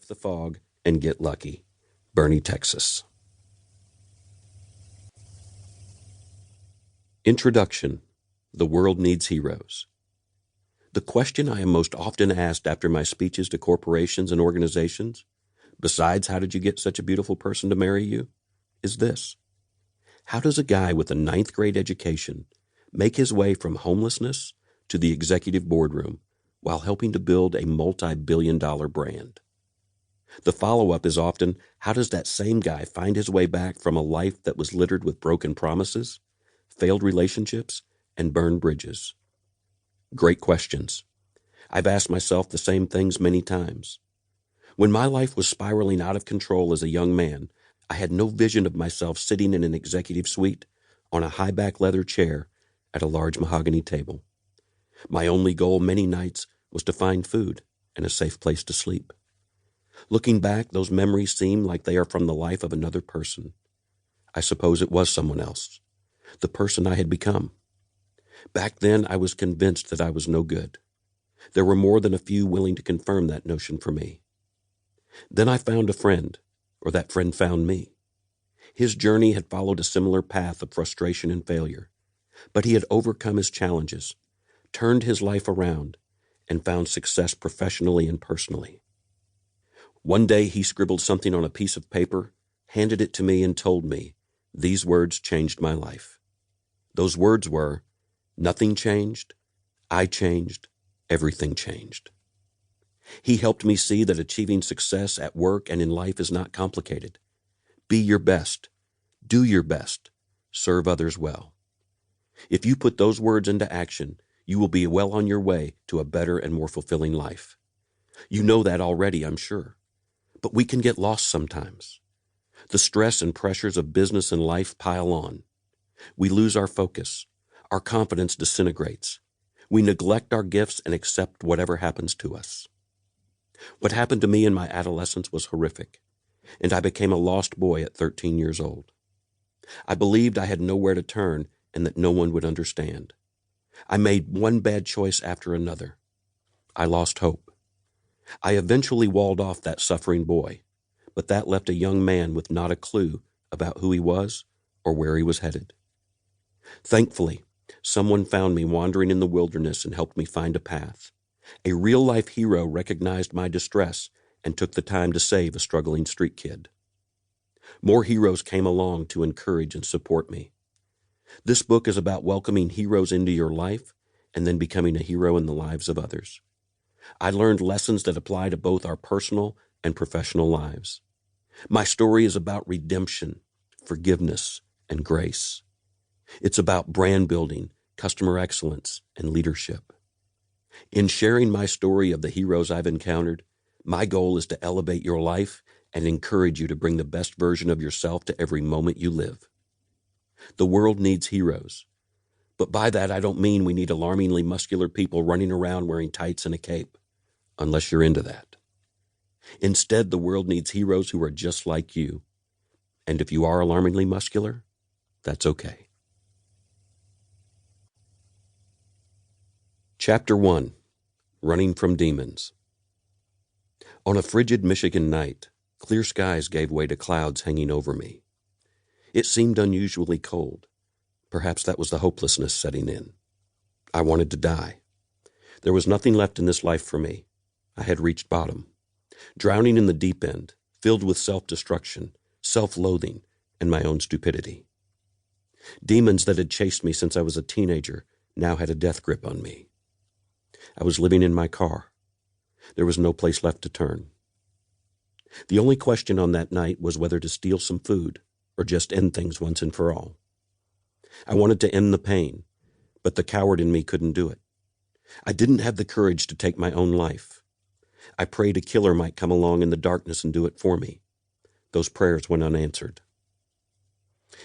Lift the fog and get lucky. Bernie, Texas. Introduction. The world needs heroes. The question I am most often asked after my speeches to corporations and organizations, besides how did you get such a beautiful person to marry you, is this. How does a guy with a 9th grade education make his way from homelessness to the executive boardroom while helping to build a multi-billion-dollar brand? The follow-up is often, how does that same guy find his way back from a life that was littered with broken promises, failed relationships, and burned bridges? Great questions. I've asked myself the same things many times. When my life was spiraling out of control as a young man, I had no vision of myself sitting in an executive suite on a high-back leather chair at a large mahogany table. My only goal many nights was to find food and a safe place to sleep. Looking back, those memories seem like they are from the life of another person. I suppose it was someone else, the person I had become. Back then, I was convinced that I was no good. There were more than a few willing to confirm that notion for me. Then I found a friend, or that friend found me. His journey had followed a similar path of frustration and failure, but he had overcome his challenges, turned his life around, and found success professionally and personally. One day he scribbled something on a piece of paper, handed it to me, and told me, "These words changed my life." Those words were, "Nothing changed, I changed, everything changed." He helped me see that achieving success at work and in life is not complicated. Be your best, do your best, serve others well. If you put those words into action, you will be well on your way to a better and more fulfilling life. You know that already, I'm sure. But we can get lost sometimes. The stress and pressures of business and life pile on. We lose our focus. Our confidence disintegrates. We neglect our gifts and accept whatever happens to us. What happened to me in my adolescence was horrific, and I became a lost boy at 13 years old. I believed I had nowhere to turn and that no one would understand. I made one bad choice after another. I lost hope. I eventually walled off that suffering boy, but that left a young man with not a clue about who he was or where he was headed. Thankfully, someone found me wandering in the wilderness and helped me find a path. A real-life hero recognized my distress and took the time to save a struggling street kid. More heroes came along to encourage and support me. This book is about welcoming heroes into your life and then becoming a hero in the lives of others. I learned lessons that apply to both our personal and professional lives. My story is about redemption, forgiveness, and grace. It's about brand building, customer excellence, and leadership. In sharing my story of the heroes I've encountered, my goal is to elevate your life and encourage you to bring the best version of yourself to every moment you live. The world needs heroes. But by that, I don't mean we need alarmingly muscular people running around wearing tights and a cape, unless you're into that. Instead, the world needs heroes who are just like you. And if you are alarmingly muscular, that's okay. Chapter 1. Running from Demons. On a frigid Michigan night, clear skies gave way to clouds hanging over me. It seemed unusually cold. Perhaps that was the hopelessness setting in. I wanted to die. There was nothing left in this life for me. I had reached bottom, drowning in the deep end, filled with self-destruction, self-loathing, and my own stupidity. Demons that had chased me since I was a teenager now had a death grip on me. I was living in my car. There was no place left to turn. The only question on that night was whether to steal some food or just end things once and for all. I wanted to end the pain, but the coward in me couldn't do it. I didn't have the courage to take my own life. I prayed a killer might come along in the darkness and do it for me. Those prayers went unanswered.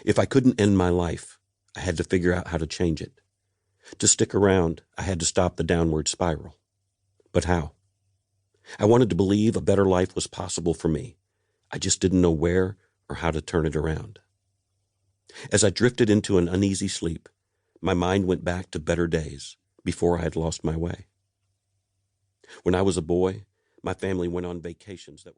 If I couldn't end my life, I had to figure out how to change it. To stick around, I had to stop the downward spiral. But how? I wanted to believe a better life was possible for me. I just didn't know where or how to turn it around. As I drifted into an uneasy sleep, my mind went back to better days before I had lost my way. When I was a boy, my family went on vacations that were